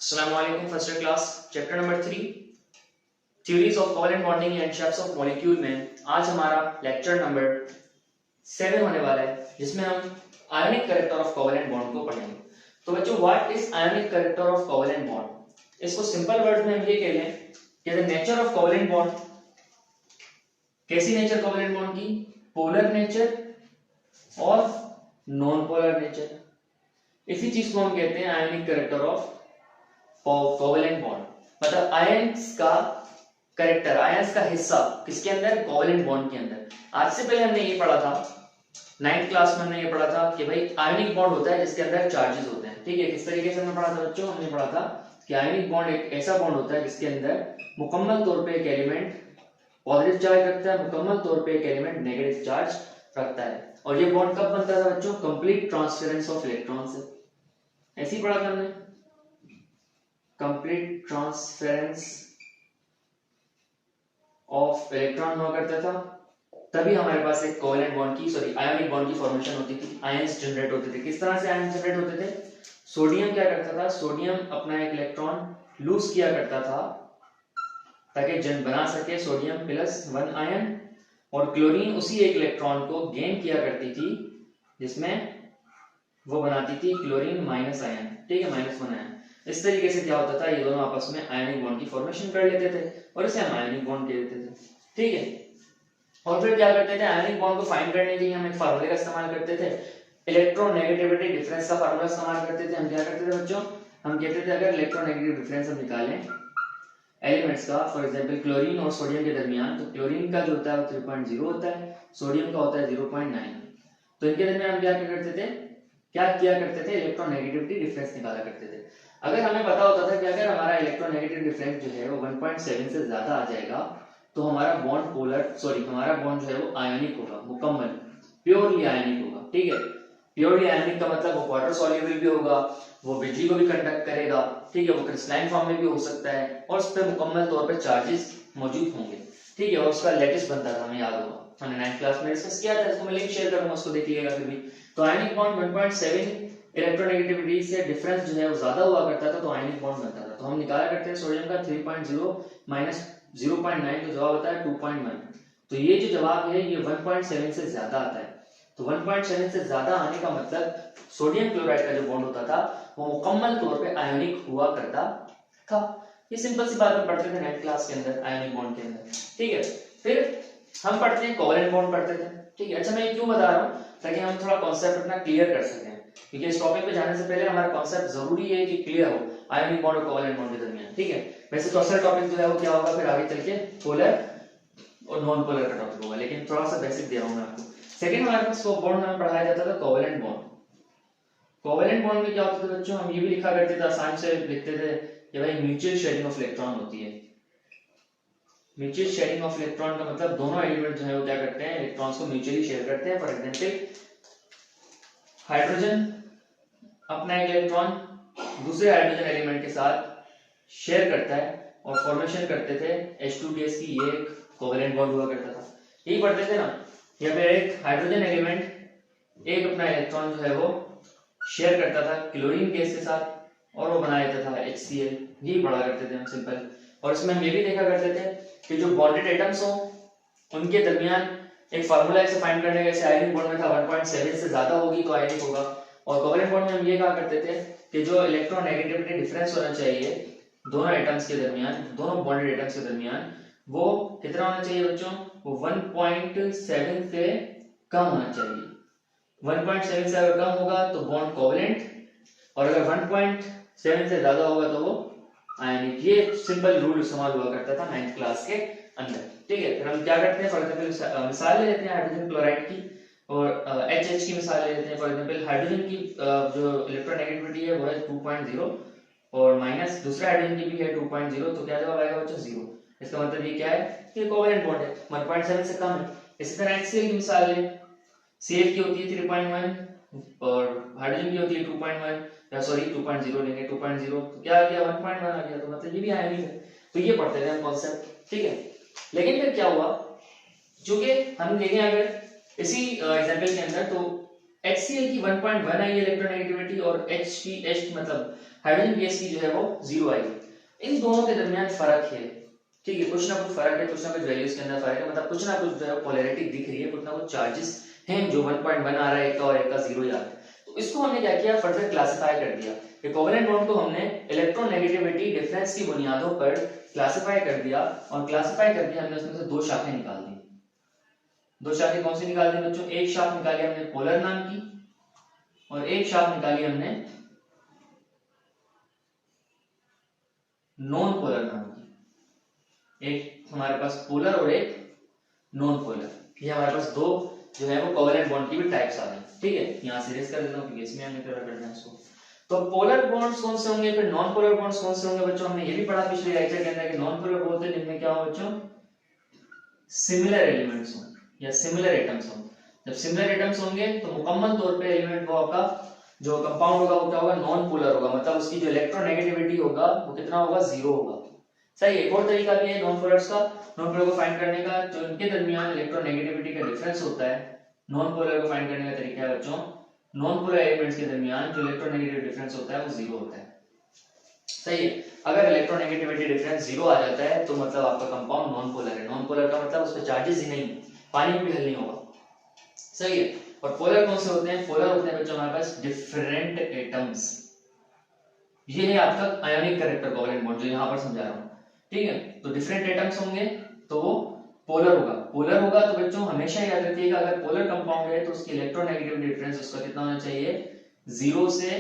Assalamu alaikum first class chapter number 3 theories of covalent bonding and shapes of molecule में आज हमारा lecture number 7 होने वाला है जिसमें हम ionic character of covalent bond को पढ़ेंगे। तो बच्चों what is ionic character of covalent bond, इसको सिंपल वर्ड में हम ये कह लें कि the nature of covalent bond. कैसी नेचर कोवेलेंट बॉन्ड की? पोलर नेचर और नॉन पोलर नेचर। इसी चीज को हम कहते हैं ionic character of covalent bond. मतलब आयंस का कैरेक्टर, आयंस का हिस्सा किसके अंदर? कोवेलेंट बॉन्ड के अंदर। आज से पहले हमने ये पढ़ा था 9th क्लास में, हमने ये पढ़ा था कि भाई आयोनिक बॉन्ड होता है जिसके अंदर चार्जेस होते हैं। ठीक है, किस तरीके से हमने पढ़ा था बच्चों? हमने पढ़ा था कि आयोनिक बॉन्ड एक ऐसा बॉन्ड होता है जिसके अंदर मुकम्मल तौर पे एक एलिमेंट पॉजिटिव चार्ज रखता है, मुकम्मल तौर पे एक एलिमेंट नेगेटिव चार्ज रखता है। और ये बॉन्ड कब बनता था बच्चों? कंप्लीट ट्रांसफरेंस ऑफ इलेक्ट्रॉन से। ऐसे ही पढ़ा था हमने, कंप्लीट ट्रांसफरेंस ऑफ इलेक्ट्रॉन हुआ करता था, तभी हमारे पास एक कोवेलेंट बॉन्ड की आयोनिक बॉन्ड की फॉर्मेशन होती थी, आयंस जनरेट होते थे। किस तरह से आयंस जनरेट होते थे? सोडियम क्या करता था? सोडियम अपना एक इलेक्ट्रॉन लूज किया करता था ताकि जन बना सके सोडियम +1 आयन, और क्लोरीन उसी एक इलेक्ट्रॉन को गेन किया करती थी जिसमें वो बनाती थी क्लोरीन माइनस आयन। ठीक है, -1 आयन। इस तरीके से क्या होता था, ये दोनों आपस में आयनिक बॉन्ड की फॉर्मेशन कर लेते थे और इसे हम आयनिक बॉन्ड कह देते थे। ठीक है, और फिर क्या करते थे? आयनिक बॉन्ड को फाइंड करने के लिए हम एक फार्मूले का इस्तेमाल करते थे, इलेक्ट्रोनेगेटिविटी डिफरेंस का फार्मूला इस्तेमाल करते थे। हम क्या करते थे बच्चों? हम कहते थे अगर इलेक्ट्रोनेगेटिव डिफरेंस हम निकालें एलिमेंट्स का, फॉर एग्जांपल क्लोरीन और सोडियम के दरमियान, तो क्लोरीन का जो होता है वो 3.0 होता है, सोडियम का होता है 0.9। तो इनके दरमियान हम क्या करते थे? इलेक्ट्रोनेगेटिविटी डिफरेंस निकाला करते थे। अगर हमें पता होता था कि अगर हमारा इलेक्ट्रोनेगेटिव डिफरेंस जो है वो 1.7 से ज्यादा आ जाएगा तो हमारा बॉन्ड जो है वो आयनिक होगा, मुकम्मल प्योरली आयनिक होगा। ठीक है, प्योरली आयनिक का मतलब वो वाटर सॉल्युबल भी होगा, वो बिजली को भी कंडक्ट करेगा। ठीक है, वो क्रिस्टलाइन फॉर्म में भी हो सकता है और उस पर मुकम्मल तौर पर चार्जेस मौजूद होंगे। ठीक है, और उसका लेटेस्ट बनता था, हमें याद होगा, हमने 9th क्लास में डिस्कस किया था, इसको मैं लिंक शेयर करूंगा, उसको देखिएगा। फिर भी तो आयनिक बॉन्ड 1.7 इलेक्ट्रोनेगेटिविटी से डिफरेंस जो है वो ज्यादा हुआ करता था तो आयनिक बॉन्ड बनता था। तो हम निकाला करते हैं सोडियम का 3.0 माइनस 0.9, तो जवाब आता है 2.1। तो ये जो जवाब है ये 1.7 से ज्यादा आता है। तो 1.7 से ज्यादा आने का मतलब सोडियम क्लोराइड का जो बॉन्ड होता था वो मुकम्मल तौर पे आयोनिक हुआ करता था। ये सिंपल सी बात हम पढ़ते थे 9th क्लास के अंदर, आयोनिक बॉन्ड के अंदर। ठीक है, फिर हम पढ़ते हैं कोवेलेंट बॉन्ड पढ़ते थे। ठीक है, अच्छा मैं क्यों बता रहा हूँ? ताकि हम थोड़ा कॉन्सेप्ट अपना क्लियर कर सकें, क्योंकि इस टॉपिक पे जाने से पहले हमारा कॉन्सेप्ट जरूरी है कि क्लियर हो आयोनिक बॉन्ड और कोवेलेंट बॉन्ड के दरमियान। ठीक है, वैसे तो असल टॉपिक जो है वो क्या होगा फिर आगे चल के पोलर और नॉन पोलर का टॉपिक होगा, लेकिन थोड़ा सा बेसिक दे रहा हूं मैं आपको। सेकंड हमारे पास बॉन्ड में पढ़ाया जाता था कोवेलेंट बॉन्ड। कोवेलेंट बॉन्ड में क्या होता था बच्चों? हम ये भी लिखा करते थे, आसान से लिखते थे कि भाई म्यूचुअल शेयरिंग ऑफ इलेक्ट्रॉन होती है। म्यूचुअल शेयरिंग ऑफ इलेक्ट्रॉन का मतलब दोनों एलिमेंट जो है वो क्या करते हैं? इलेक्ट्रॉन्स को म्यूचुअली शेयर करते हैं। फॉर एग्जांपल हाइड्रोजन अपना एक इलेक्ट्रॉन दूसरे हाइड्रोजन एलिमेंट के साथ शेयर करता है और फॉर्मेशन करते थे H2 की, ये एक कोवेलेंट बॉन्ड हुआ करता था। यही पढ़ते थे ना, या फिर एक हाइड्रोजन एलिमेंट एक अपना इलेक्ट्रॉन जो है वो शेयर करता था क्लोरीन गैस के साथ और वो बना देता था HCl। यही पढ़ा करते थे हम सिंपल। और इसमें हम ये भी देखा करते थे कि जो बॉन्डेड एटम्स हो उनके दरमियान एक फार्मूला ऐसे फाइंड करने का, जैसे आयनिक बॉन्ड में था 1.7 से ज्यादा होगी तो आयनिक होगा, और कोवेलेंट बॉन्ड में हम ये कहा करते थे कि जो इलेक्ट्रोनेगेटिविटी डिफरेंस होना चाहिए दोनों एटम्स के दरमियान, दोनों बॉन्डेड एटम्स के दरमियान, वो कितना होना चाहिए बच्चों? वो 1.7 से कम होना चाहिए। 1.7 से अगर कम होगा तो बॉन्ड कोवेलेंट, और अगर 1.7 से ज्यादा होगा तो वो आयनिक। ये सिंपल रूल इस्तेमाल हुआ करता था 9th क्लास के अंदर। ठीक है, फिर हम क्या करते हैं? फॉर एग्जांपल मिसाल ले लेते हैं हाइड्रोजन क्लोराइड की और HH की मिसाल ले लेते हैं। फॉर एग्जांपल हाइड्रोजन की जो इलेक्ट्रोनेगेटिविटी है वो है 2.0 और माइनस दूसरे हाइड्रोजन की भी है 2.0, तो क्या जवाब आएगा बच्चों? 0। इसका मतलब ये क्या है? ये कोवेलेंट बॉन्ड है, 1.7 से कम है। इसी तरह HCl की मिसाल लें, Cl की होती है 3.1 और हाइड्रोजन की होती है 2.1, या सॉरी 2.0 लेंगे, 2.0 तो क्या आ गया? 1.1 आ गया, तो मतलब ये भी आयनिक है। तो ये पढ़ते थे हम कॉन्सेप्ट। ठीक है, लेकिन फिर क्या हुआ, चूंकि हम देखें अगर इसी एग्जांपल के अंदर तो HCl की 1.1 आई इलेक्ट्रोनेगेटिविटी और H मतलब हाइड्रोजन गैस की जो है वो 0 आएगी। इन दोनों के दरमियान फर्क है, ठीक है, कुछ ना कुछ फर्क है, कुछ ना कुछ वैल्यूज के अंदर फर्क है, मतलब कुछ ना कुछ जो है पोलैरिटी दिख रही है, कुछ ना कुछ चार्जेस हैं जो 1.1 आ रहा है एक का और एक का 0 आ रहा है। तो इसको हमने क्या किया, फर्दर क्लासिफाई कर दिया। कोवेलेंट बॉन्ड को हमने इलेक्ट्रोनेगेटिविटी डिफरेंस की बुनियादों पर क्लासिफाई कर दिया, और क्लासिफाई करके हमने उसमें से दो शाखें निकाल दी। दो शाखें कौन सी निकाल दी बच्चों? एक शाख निकाली हमने पोलर नाम की, और एक शाख निकाली हमने नॉन पोलर नाम की। एक हमारे पास पोलर और एक नॉन पोलर, ये हमारे पास दो जो है वो कोवेलेंट बॉन्ड की भी टाइप्स आ गई। ठीक है, यहां से रेस कर देता हूं क्योंकि इसमें हमने कवर करना है इसको। तो पोलर बॉन्ड्स कौन से होंगे, फिर नॉन पोलर बॉन्ड्स कौन से होंगे बच्चों? हमने ये भी पढ़ा पिछले लेक्चर के अंदर कि नॉन पोलर बोलते हैं जिनमें क्या हो बच्चों, सिमिलर एलिमेंट्स हो या सिमिलर एटम्स हो। जब सिमिलर एटम्स होंगे तो मुकम्मल तौर पे एलिमेंट वो आपका जो कंपाउंड होगा वो क्या होगा, नॉन पोलर होगा, मतलब उसकी जो इलेक्ट्रोनेगेटिविटी होगा वो कितना होगा, 0 होगा। सही है। एक और तरीका भी है नॉन पोलर्स का, नॉन पोलर को फाइंड करने का, जो इनके दरमियान इलेक्ट्रोनेगेटिविटी का डिफरेंस होता है। नॉन पोलर को फाइंड करने का तरीका है बच्चों, नॉन पोलर एलिमेंट्स के दरमियान जो इलेक्ट्रोनेगेटिव डिफरेंस होता है वो 0 होता है। सही है। अगर इलेक्ट्रोनेगेटिविटी डिफरेंस 0 आ जाता है तो मतलब आपका कंपाउंड नॉन पोलर है। नॉन पोलर का मतलब उस पे चार्जेस ही नहीं, पानी में भी हल नहीं होगा। सही है। और पोलर कौन से होते हैं? पोलर होते हैं बच्चों हमारे पास डिफरेंट एटम्स। ये है आपका आयोनिक कैरेक्टर कोवेलेंट बॉन्ड जो यहां पर समझा रहा हूं। ठीक है, तो डिफरेंट एटम्स होंगे तो वो पोलर होगा। पोलर होगा तो बच्चों हमेशा याद रखिएगा, अगर पोलर कंपाउंड है तो उसकी इलेक्ट्रोनेगेटिविटी डिफरेंस उसका कितना होना चाहिए, 0 से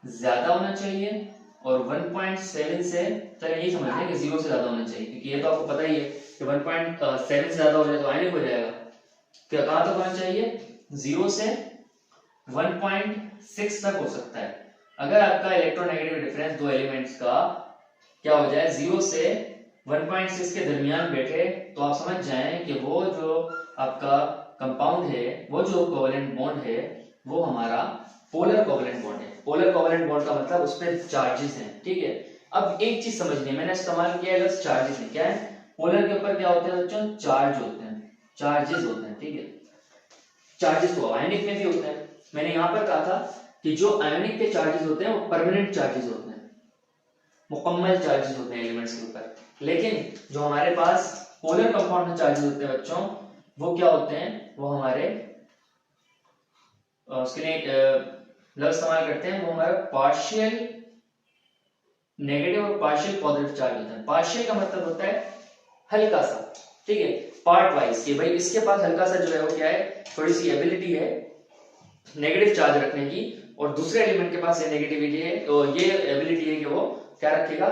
ज्यादा होना चाहिए, और 1.7 से, चलिए यही समझ लें कि 0 से ज्यादा होना चाहिए, क्योंकि ये तो आपको पता ही है कि 1.7 से ज्यादा हो जाए तो आयनिक हो जाएगा। क्या कहां तक होना चाहिए, 0 से 1.6 तक हो सकता है। अगर आपका इलेक्ट्रोनेगेटिव डिफरेंस दो एलिमेंट्स का क्या हो जाए, 0 से 1.6 के दरमियान बैठे, तो आप समझ जाएं कि वो जो आपका कंपाउंड है, वो जो कोवेलेंट बॉन्ड है, वो हमारा पोलर कोवेलेंट बॉन्ड है। पोलर कोवेलेंट बॉन्ड का मतलब उस पर चार्जेस हैं। ठीक है, अब एक चीज समझनी है, मैंने इस्तेमाल किया है लफ्ज चार्जेस है। क्या है? पोलर के ऊपर क्या होते हैं बच्चों, चार्ज होते हैं, चार्जेस होते हैं। ठीक है, चार्जेस तो आयनिक में भी होते हैं। मैंने यहां पर कहा था कि जो आयनिक के चार्जेस होते हैं वो परमानेंट चार्जेस होते हैं, मुकम्मल चार्जेस होते हैं एलिमेंट्स के ऊपर। लेकिन जो हमारे पास पोलर कंपाउंड में चार्जेस होते हैं बच्चों, वो क्या होते हैं, वो हमारे उसके लिए लफ्ज इस्तेमाल करते हैं, वो हमारा पार्शियल नेगेटिव और पार्शियल पॉजिटिव चार्ज होता है। पार्शियल का मतलब होता है हल्का सा, ठीक है, पार्ट वाइज, कि भाई इसके पास हल्का सा जो है वो क्या है, थोड़ी सी एबिलिटी है नेगेटिव चार्ज रखने की, और दूसरे एलिमेंट के पास ये नेगेटिविटी है, तो ये एबिलिटी है कि वो क्या रखेगा,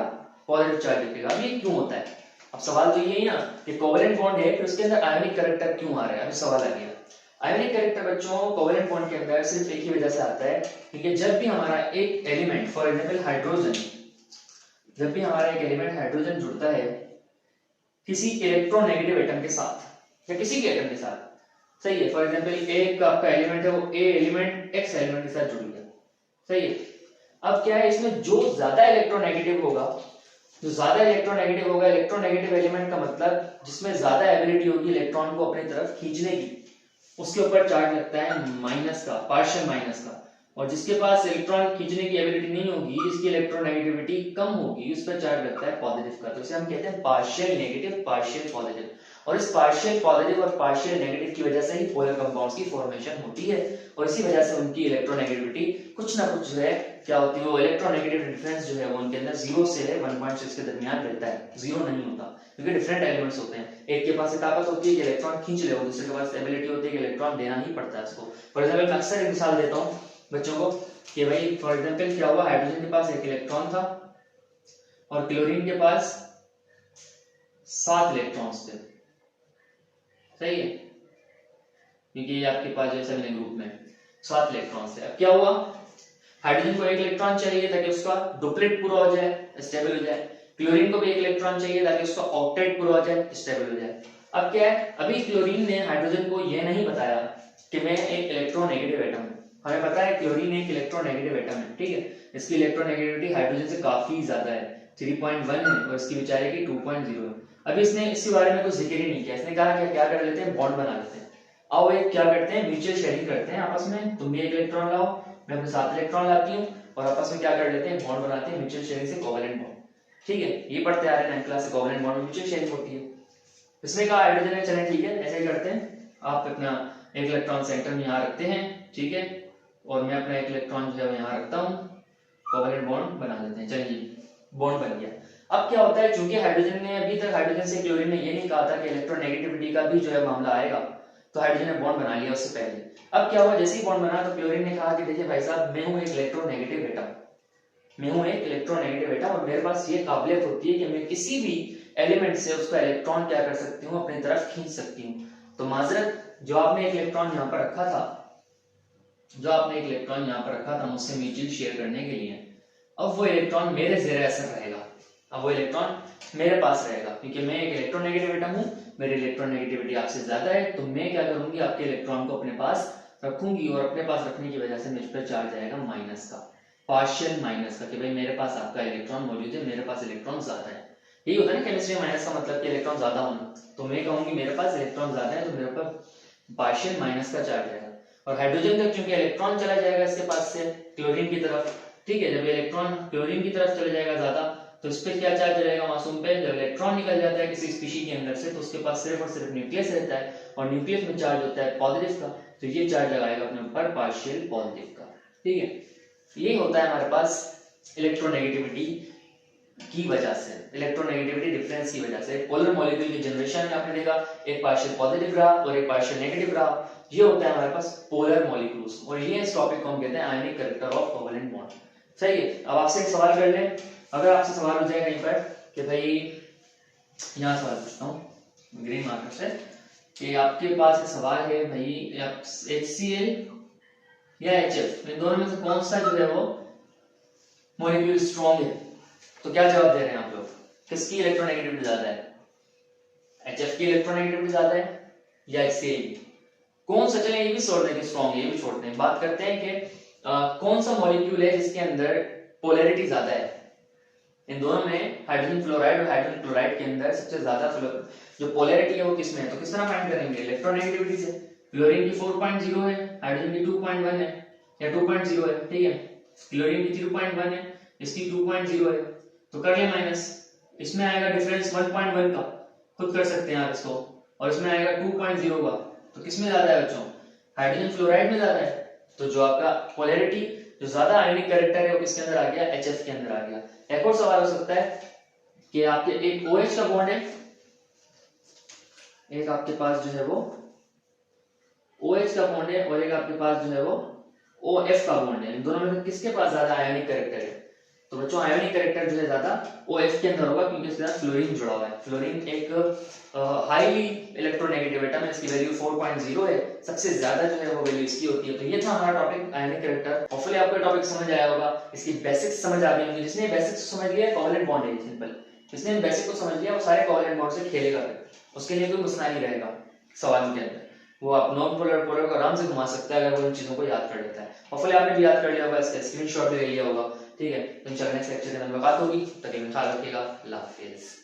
पॉजिटिव चार्ज रखेगा। अब ये क्यों होता है? अब सवाल तो यही ना कि कोवेलेंट बॉन्ड है, फिर उसके अंदर आयोनिक कैरेक्टर क्यों आ रहा है? अभी सवाल आ गया। आयोनिक कैरेक्टर बच्चों कोवेलेंट बॉन्ड के अंदर सिर्फ एक ही वजह से आता है, क्योंकि जब भी हमारा एक एलिमेंट, फॉर एग्जांपल हाइड्रोजन, जब भी हमारा एक एलिमेंट हाइड्रोजन जुड़ता है किसी इलेक्ट्रोनेगेटिव एटम के साथ या किसी के एटम के साथ, सही है, फॉर एग्जांपल एक आपका एलिमेंट है, वो ए एलिमेंट एक्स एलिमेंट के साथ जुड़ गया, सही है। अब क्या है, इसमें जो ज्यादा इलेक्ट्रोनेगेटिव होगा, जो ज्यादा इलेक्ट्रोनेगेटिव होगा, इलेक्ट्रोनेगेटिव एलिमेंट का मतलब जिसमें ज्यादा एबिलिटी होगी इलेक्ट्रॉन को अपनी तरफ खींचने की, उसके ऊपर चार्ज लगता है माइनस का, पार्शियल माइनस का। और जिसके पास इलेक्ट्रॉन खींचने की एबिलिटी नहीं होगी, जिसकी इलेक्ट्रोनेगेटिविटी कम होगी, उस पर चार्ज लगता है पॉजिटिव का। तो इसे हम कहते हैं पार्शियल नेगेटिव, पार्शियल पॉजिटिव। और इस पार्शियल पॉजिटिव और पार्शियल नेगेटिव की वजह से ही पोलर कंपाउंड्स की फॉर्मेशन होती है, और इसी वजह से उनकी इलेक्ट्रोनेगेटिविटी कुछ ना कुछ जो है क्या होती है, वो इलेक्ट्रोनेगेटिव डिफरेंस जो है वो उनके अंदर 0 से 1.6 के दरमियान रहता है, 0 नहीं होता, क्योंकि डिफरेंट एलिमेंट्स होते हैं। एक के पास ताकत होती है कि इलेक्ट्रॉन खींच ले, दूसरे के पास एबिलिटी होती है कि इलेक्ट्रॉन देना ही पड़ता है उसको। फॉर एग्जांपल मैं अक्सर एक मिसाल देता हूं बच्चों को कि भाई फॉर एग्जांपल क्या हुआ, हाइड्रोजन के पास एक इलेक्ट्रॉन था और क्लोरीन के पास 7 इलेक्ट्रॉन्स थे, सही है, क्योंकि आपके पास जैसे मैंने ग्रुप में 7 इलेक्ट्रॉन्स थे। अब क्या हुआ, हाइड्रोजन को एक इलेक्ट्रॉन चाहिए ताकि उसका डुप्लेट पूरा हो जाए, स्टेबल हो जाए। क्लोरीन को भी एक इलेक्ट्रॉन चाहिए ताकि उसका ऑक्टेट पूरा हो जाए, स्टेबल हो जाए। अब क्या है, अभी क्लोरीन ने हाइड्रोजन को यह नहीं बताया कि मैं एक इलेक्ट्रोनेगेटिव एटम हूं। हमें पता है क्लोरीन एक इलेक्ट्रोनेगेटिव एटम है, ठीक है, इसकी इलेक्ट्रोनेगेटिविटी हाइड्रोजन से काफी ज्यादा है, 3.1 है, और इसकी बेचारे की 2.0 है। अभी इसने इसके बारे में कुछ जिक्र ही नहीं किया। इसने कहा कि क्या कर लेते हैं, बॉन्ड बना लेते हैं। आओ एक क्या करते हैं, म्यूचुअल शेयरिंग करते हैं आपस में, तुम भी एक इलेक्ट्रॉन लाओ, मैं अपने 7 इलेक्ट्रॉन लाती हूँ, और आपस में क्या कर लेते हैं, बॉन्ड बनाते हैं म्यूचुअल शेयरिंग से कोवेलेंट बॉन्ड। ठीक है, ये पढ़ते आ रहे हैं 9th क्लास से, कोवेलेंट बॉन्ड में म्यूचुअल शेयरिंग होती है। इसमें कहा हाइड्रोजन है, चलें ठीक है, ऐसे ही करते हैं। आप अपना एक इलेक्ट्रॉन सेंटर में यहाँ रखते हैं, ठीक है, और मैं अपना एक इलेक्ट्रॉन जो है यहाँ रखता हूँ, कोवेलेंट बॉन्ड बना देते हैं। चलिए बॉन्ड बन गया। अब क्या होता है, चूंकि हाइड्रोजन ने अभी तक हाइड्रोजन से क्लोरीन ने ये नहीं कहा था कि इलेक्ट्रोनेगेटिविटी का भी जो है मामला आएगा, तो हाइड्रोजन ने बॉन्ड बना लिया उससे पहले। अब क्या हुआ, जैसे ही बॉन्ड बना तो क्लोरीन ने कहा कि देखिए भाई साहब, मैं हूं एक इलेक्ट्रोनेगेटिव एटम, मैं हूं एक इलेक्ट्रोनेगेटिव एटम, और मेरे पास ये काबिलियत होती है कि मैं किसी भी एलिमेंट से उसका इलेक्ट्रॉन क्या कर सकती हूँ, अपनी तरफ खींच सकती हूँ। तो माजरत, जो आपने एक इलेक्ट्रॉन यहाँ पर रखा था, जो आपने एक इलेक्ट्रॉन यहाँ पर रखा था मुझसे म्यूचुअल शेयर करने के लिए, अब वो इलेक्ट्रॉन मेरे ज़ेरे असर रहेगा। अब वो इलेक्ट्रॉन मेरे पास रहेगा, क्योंकि मैं एक इलेक्ट्रोनेगेटिव एटम हूँ, मेरी इलेक्ट्रोनेगेटिविटी आपसे ज्यादा है, तो मैं क्या करूंगी, आपके इलेक्ट्रॉन को अपने पास रखूंगी, और अपने पास रखने की वजह से मुझ पर चार्ज आएगा माइनस का, पार्शियल माइनस का, कि भाई मेरे पास आपका इलेक्ट्रॉन मौजूद है, मेरे पास इलेक्ट्रॉन ज्यादा है। यही होता है ना केमिस्ट्री में, माइनस का मतलब कि इलेक्ट्रॉन ज्यादा होना। तो मैं कहूंगी मेरे पास इलेक्ट्रॉन ज्यादा है, तो मेरे ऊपर पार्शियल माइनस का चार्ज आएगा। और हाइड्रोजन तक चूंकि इलेक्ट्रॉन चला जाएगा इसके पास से क्लोरीन की तरफ, ठीक है, जब इलेक्ट्रॉन क्लोरीन की तरफ चले जाएगा ज्यादा, तो इस पे क्या चार्ज रहेगा मासूम पे, जब इलेक्ट्रॉन निकल जाता है किसी स्पीशीज के अंदर से, तो उसके पास सिर्फ और सिर्फ न्यूक्लियस रहता है, और न्यूक्लियस में चार्ज होता है पॉजिटिव का, तो ये चार्ज लगाएगा अपने ऊपर पार्शियल पॉजिटिव का। ठीक है, ये होता है हमारे पास इलेक्ट्रोनेगेटिविटी की वजह से, इलेक्ट्रोनेगेटिविटी डिफरेंस की वजह से। पोलर मॉलिक्यूल की जनरेशन में आपने देखा, एक पार्शियल पॉजिटिव रहा और एक पार्शियल नेगेटिव रहा, ये होता है हमारे पास पोलर मॉलिक्यूल्स, और ये इस टॉपिक को हम कहते हैं आयनिक कैरेक्टर ऑफ कोवेलेंट बॉन्ड। सही है, अब आपसे एक सवाल कर लें, अगर आपसे सवाल हो जाए कहीं पर कि भाई, यहाँ सवाल पूछता हूँ ग्रीन मार्कर से, कि आपके पास एक सवाल है भाई, HCl या HF, इन दोनों में से कौन सा जो है वो मॉलिक्यूल स्ट्रॉन्ग है, तो क्या जवाब दे रहे हैं आप लोग, किसकी इलेक्ट्रोनेगेटिविटी ज्यादा है, HF की इलेक्ट्रोनेगेटिविटी ज्यादा है या HCl की? कौन सा, चलें ये भी छोड़ देंगे, स्ट्रॉन्ग ये भी छोड़ते हैं, बात करते हैं कि कौन सा मॉलिक्यूल है जिसके अंदर पोलैरिटी ज्यादा है। इन दोनों में हाइड्रोजन फ्लोराइड और हाइड्रोजन क्लोराइड के अंदर सबसे ज्यादा जो पोलैरिटी है वो किसमें है, तो किस तरह फाइंड करेंगे, इलेक्ट्रोनेगेटिविटी से। क्लोरीन की 4.0 है, हाइड्रोजन की 2.1 है या 2.0 है, ठीक है, क्लोरीन की 3.1 है, इसकी 2.0 है, तो कर ले माइनस, इसमें आएगा डिफरेंस 1.1 का, खुद कर सकते हैं आप इसको, और इसमें आएगा 2.0 का, तो किसमें ज्यादा है बच्चों, हाइड्रोजन फ्लोराइड में ज्यादा है। तो जो आपका पोलैरिटी जो ज्यादा आयनिक कैरेक्टर है वो किसके अंदर आ गया, HF के अंदर आ गया। एक और सवाल हो सकता है कि आपके एक OH का बॉन्ड है, एक आपके पास जो है वो OH का बॉन्ड है, और एक आपके पास जो है वो OF का बॉन्ड है, इन दोनों में से किसके पास ज्यादा आयनिक कैरेक्टर है, तो बच्चों आयनिक कैरेक्टर जो है ज्यादा OF के अंदर होगा, क्योंकि इसके साथ फ्लोरीन जुड़ा हुआ है। फ्लोरीन एक हाईली इलेक्ट्रोनेगेटिव एटम है, इसकी वैल्यू 4.0 है, सबसे ज्यादा जो है वो वैल्यू इसकी होती है। तो ये था हमारा टॉपिक आयनिक कैरेक्टर। होपफुली आपको टॉपिक समझ आया होगा, इसकी बेसिक्स समझ आ गई होंगी। जिसने बेसिक्स समझ लिया, कोवेलेंट बॉन्ड है सिंपल, जिसने बेसिक को समझ लिया वो सारे कोवेलेंट बॉन्ड से खेलेगा, उसके लिए कोई मसला नहीं रहेगा सवालों के अंदर, वो आप नॉन पोलर पोलर को आराम से घुमा सकता है अगर वो इन चीजों को याद कर लेता है। होपफुली आपने भी याद कर लिया होगा, इसका स्क्रीनशॉट भी ले लिया होगा, ठीक है। तो इंशाल्लाह नेक्स्ट लेक्चर में मुलाकात होगी, तब तक ख्याल रखिएगा, अल्लाह हाफिज़।